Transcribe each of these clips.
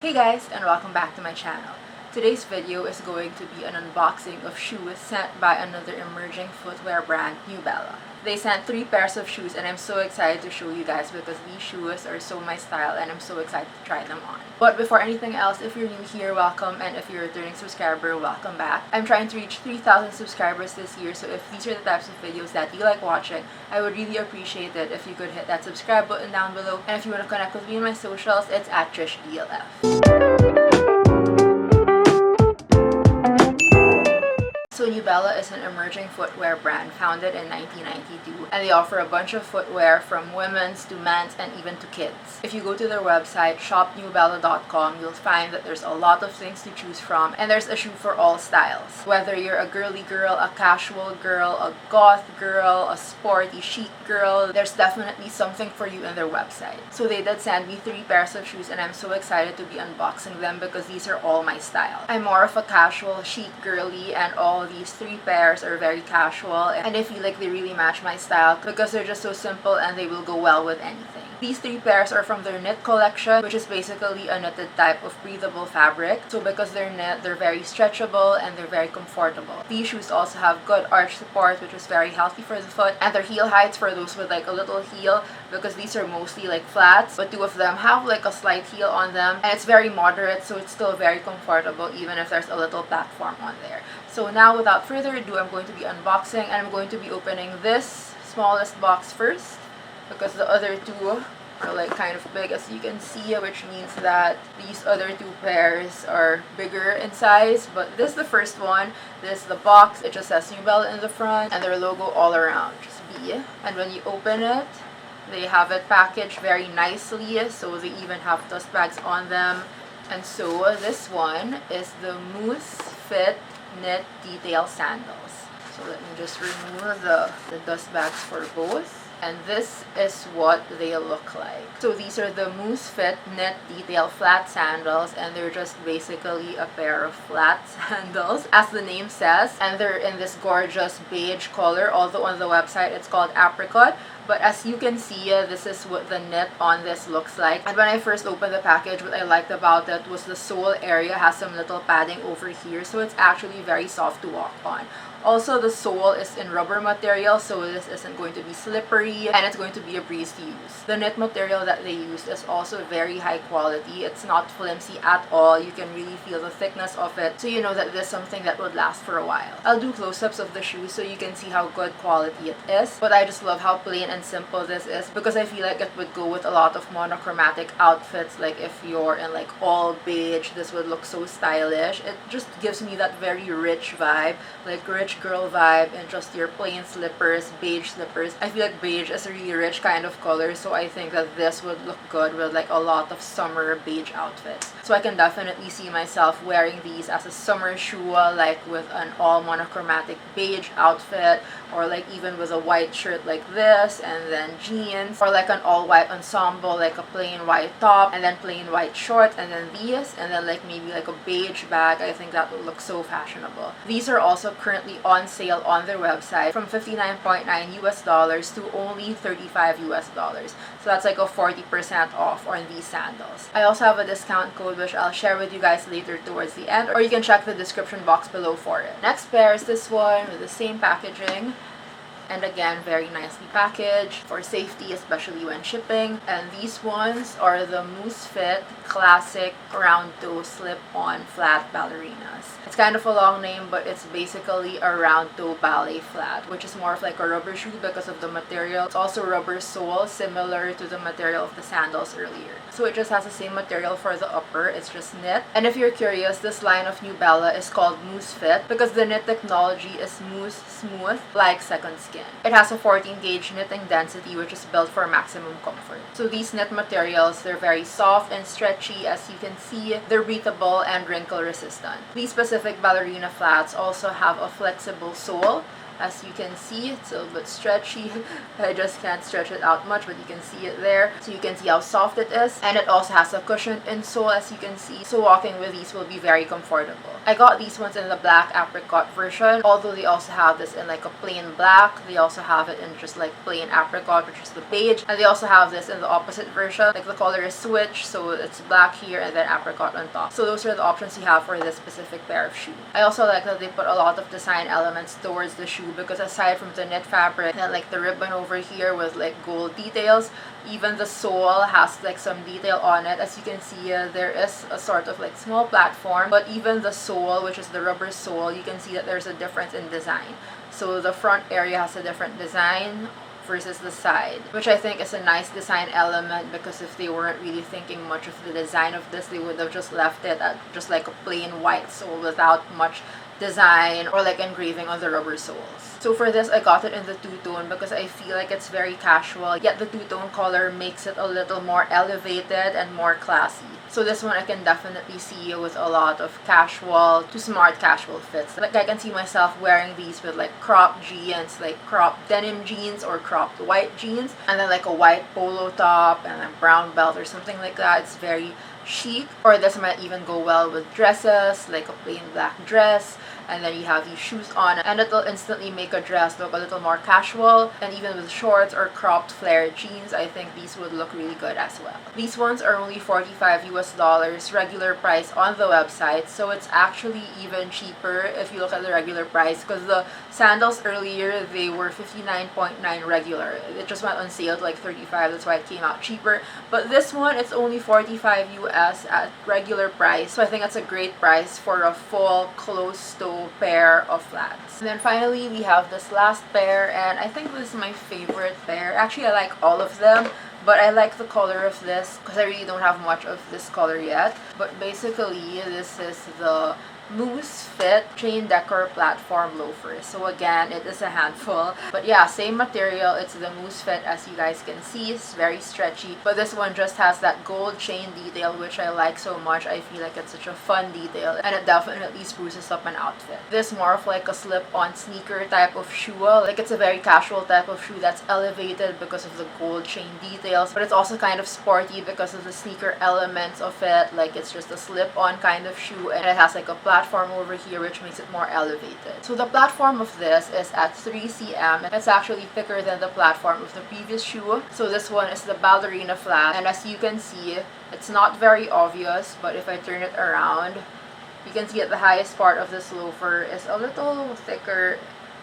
Hey guys, and welcome back to my channel. Today's video is going to be an unboxing of shoes sent by another emerging footwear brand, Newbella. They sent 3 pairs of shoes and I'm so excited to show you guys because these shoes are so my style and I'm so excited to try them on. But before anything else, if you're new here, welcome, and if you're a returning subscriber, welcome back. I'm trying to reach 3,000 subscribers this year, so if these are the types of videos that you like watching, I would really appreciate it if you could hit that subscribe button down below. And if you want to connect with me on my socials, it's at TrishDLF. So Newbella is an emerging footwear brand founded in 1992, and they offer a bunch of footwear from women's to men's and even to kids. If you go to their website, shopnewbella.com, you'll find that there's a lot of things to choose from, and there's a shoe for all styles. Whether you're a girly girl, a casual girl, a goth girl, a sporty chic girl, there's definitely something for you in their website. So they did send me 3 pairs of shoes and I'm so excited to be unboxing them because these are all my style. I'm more of a casual, chic girly, and all these 3 pairs are very casual and I feel like they really match my style because they're just so simple and they will go well with anything. These 3 pairs are from their knit collection, which is basically a knitted type of breathable fabric. So because they're knit, they're very stretchable and they're very comfortable. These shoes also have good arch support, which is very healthy for the foot, and their heel heights for those with like a little heel, because these are mostly like flats, but 2 of them have like a slight heel on them, and it's very moderate, so it's still very comfortable even if there's a little platform on there. So now without further ado, I'm going to be unboxing and I'm going to be opening this smallest box first, because the other 2 are like kind of big, as you can see, which means that these other 2 pairs are bigger in size. But this is the first one. This is the box. It just says Newbella in the front and their logo all around, just B. And when you open it, they have it packaged very nicely, so they even have dust bags on them. And so this one is the Mousse Fit Knit Detail Sandals. So let me just remove the dust bags for both. And this is what they look like. So these are the Mousse Fit Knit Detail Flat Sandals, and they're just basically a pair of flat sandals, as the name says. And they're in this gorgeous beige color, although on the website it's called apricot. But as you can see, this is what the knit on this looks like. And when I first opened the package, what I liked about it was the sole area has some little padding over here, so it's actually very soft to walk on. Also, the sole is in rubber material, so this isn't going to be slippery and it's going to be a breeze to use. The knit material that they used is also very high quality. It's not flimsy at all. You can really feel the thickness of it, so you know that this is something that would last for a while. I'll do close-ups of the shoes so you can see how good quality it is, but I just love how plain and simple this is because I feel like it would go with a lot of monochromatic outfits. Like if you're in like all beige, this would look so stylish. It just gives me that very rich vibe, like rich girl vibe, and just your plain slippers, beige slippers. I feel like beige is a really rich kind of color, so I think that this would look good with like a lot of summer beige outfits. So I can definitely see myself wearing these as a summer shoe, like with an all monochromatic beige outfit, or like even with a white shirt like this, and then jeans, or like an all white ensemble, like a plain white top and then plain white shorts, and then these, and then like maybe like a beige bag. I think that would look so fashionable. These are also currently on sale on their website from $59.9 US to only $35 US. So that's like a 40% off on these sandals. I also have a discount code which I'll share with you guys later towards the end, or you can check the description box below for it. Next pair is this one with the same packaging. And again, very nicely packaged for safety, especially when shipping. And these ones are the Mousse Fit Classic Round Toe Slip-On Flat Ballerinas. It's kind of a long name, but it's basically a round toe ballet flat, which is more of like a rubber shoe because of the material. It's also rubber sole, similar to the material of the sandals earlier. So it just has the same material for the upper, it's just knit. And if you're curious, this line of Newbella is called Mousse Fit because the knit technology is mousse smooth, like second skin. It has a 14 gauge knitting density, which is built for maximum comfort. So these knit materials, they're very soft and stretchy. As you can see, they're breathable and wrinkle resistant. These specific ballerina flats also have a flexible sole, As you can see, it's a little bit stretchy. I just can't stretch it out much, but you can see it there. So you can see how soft it is. And it also has a cushioned insole, as you can see. So walking with these will be very comfortable. I got these ones in the black apricot version, although they also have this in like a plain black. They also have it in just like plain apricot, which is the beige. And they also have this in the opposite version. Like the color is switched, so it's black here and then apricot on top. So those are the options you have for this specific pair of shoe. I also like that they put a lot of design elements towards the shoe, because aside from the knit fabric and like the ribbon over here with like gold details, even the sole has like some detail on it. As you can see, there is a sort of like small platform, but even the sole, which is the rubber sole, you can see that there's a difference in design. So the front area has a different design versus the side, which I think is a nice design element, because if they weren't really thinking much of the design of this, they would have just left it at just like a plain white sole without much design or like engraving on the rubber soles. So for this, I got it in the two-tone because I feel like it's very casual, yet the two-tone color makes it a little more elevated and more classy. So this one I can definitely see with a lot of casual to smart casual fits. Like I can see myself wearing these with like cropped jeans, like cropped denim jeans or cropped white jeans, and then like a white polo top and a brown belt or something like that. It's very chic. Or this might even go well with dresses, like a plain black dress, and then you have these shoes on, and it'll instantly make a dress look a little more casual. And even with shorts or cropped flared jeans, I think these would look really good as well. These ones are only $45 US regular price on the website, so it's actually even cheaper if you look at the regular price, because the sandals earlier, they were $59.9 regular. It just went on sale to like $35, that's why it came out cheaper. But this one, it's only $45 US at regular price, so I think that's a great price for a full closed-toe pair of flats. And then finally, we have this last pair, and I think this is my favorite pair. Actually, I like all of them, but I like the color of this because I really don't have much of this color yet. But basically, this is the Mousse Fit Chain Decor Platform Loafers. So again, it is a handful. But yeah, same material. It's the Mousse Fit, as you guys can see. It's very stretchy. But this one just has that gold chain detail, which I like so much. I feel like it's such a fun detail, and it definitely spruces up an outfit. This is more of like a slip-on sneaker type of shoe. Like it's a very casual type of shoe that's elevated because of the gold chain details. But it's also kind of sporty because of the sneaker elements of it. Like it's just a slip-on kind of shoe, and it has like a platform over here, which makes it more elevated. So the platform of this is at 3 cm. It's actually thicker than the platform of the previous shoe. So this one is the ballerina flat, and as you can see, it's not very obvious, but if I turn it around, you can see that the highest part of this loafer is a little thicker.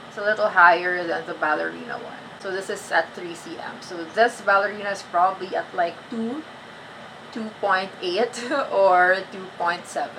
It's a little higher than the ballerina one. So this is at 3 cm. So this ballerina is probably at like 2.8 or 2.7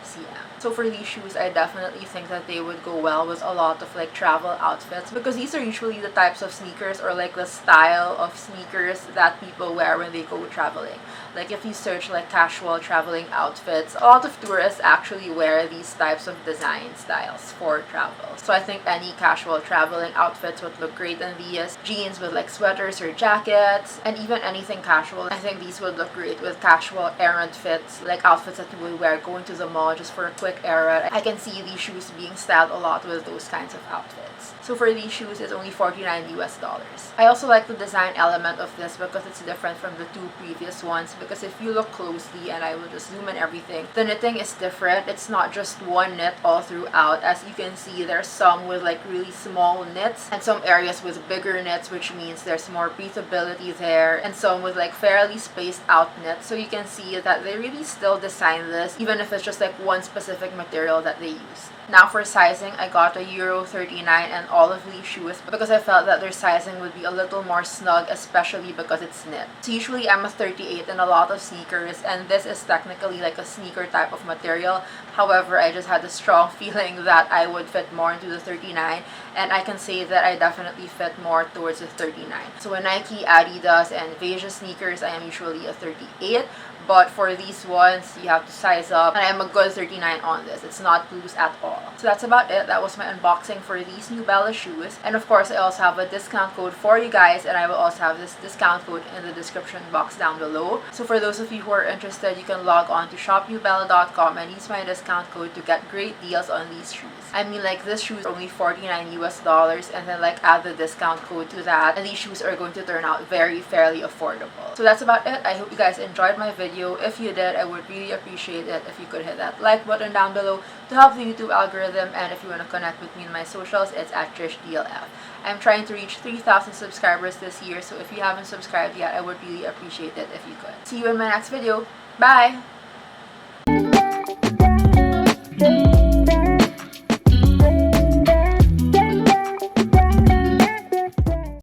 cm. So for these shoes, I definitely think that they would go well with a lot of like travel outfits, because these are usually the types of sneakers or like the style of sneakers that people wear when they go traveling. Like if you search like casual traveling outfits, a lot of tourists actually wear these types of design styles for travel. So I think any casual traveling outfits would look great in these. Jeans with like sweaters or jackets, and even anything casual. I think these would look great with casual errand fits, like outfits that you would wear going to the mall just for a quick errand. I can see these shoes being styled a lot with those kinds of outfits. So for these shoes, it's only $49 US. I also like the design element of this because it's different from the two previous ones, because if you look closely, and I will just zoom in everything, the knitting is different. It's not just one knit all throughout. As you can see, there's some with like really small knits and some areas with bigger knits, which means there's more breathability there, and some with like fairly spaced out knits. So you can see that they really still design this, even if it's just like one specific material that they use. Now for sizing, I got a Euro 39 and all of these shoes because I felt that their sizing would be a little more snug, especially because it's knit. So usually I'm a 38 in a lot of sneakers, and this is technically like a sneaker type of material. However, I just had a strong feeling that I would fit more into the 39, and I can say that I definitely fit more towards the 39. So in Nike, Adidas, and VEJA sneakers, I am usually a 38, but for these ones, you have to size up, and I'm a good 39 on this. It's not loose at all. So that's about it. That was my unboxing for these Newbella shoes. And of course, I also have a discount code for you guys, and I will also have this discount code in the description box down below. So for those of you who are interested, you can log on to shopnewbella.com and use my discount code to get great deals on these shoes. I mean, like, this shoe is only $49 US, and then like add the discount code to that, and these shoes are going to turn out very fairly affordable. So that's about it. I hope you guys enjoyed my video. If you did, I would really appreciate it if you could hit that like button down below to help the YouTube algorithm, and if you want to connect with me in my socials, it's at TrishDLF. I'm trying to reach 3,000 subscribers this year, so if you haven't subscribed yet, I would really appreciate it if you could. See you in my next video. Bye!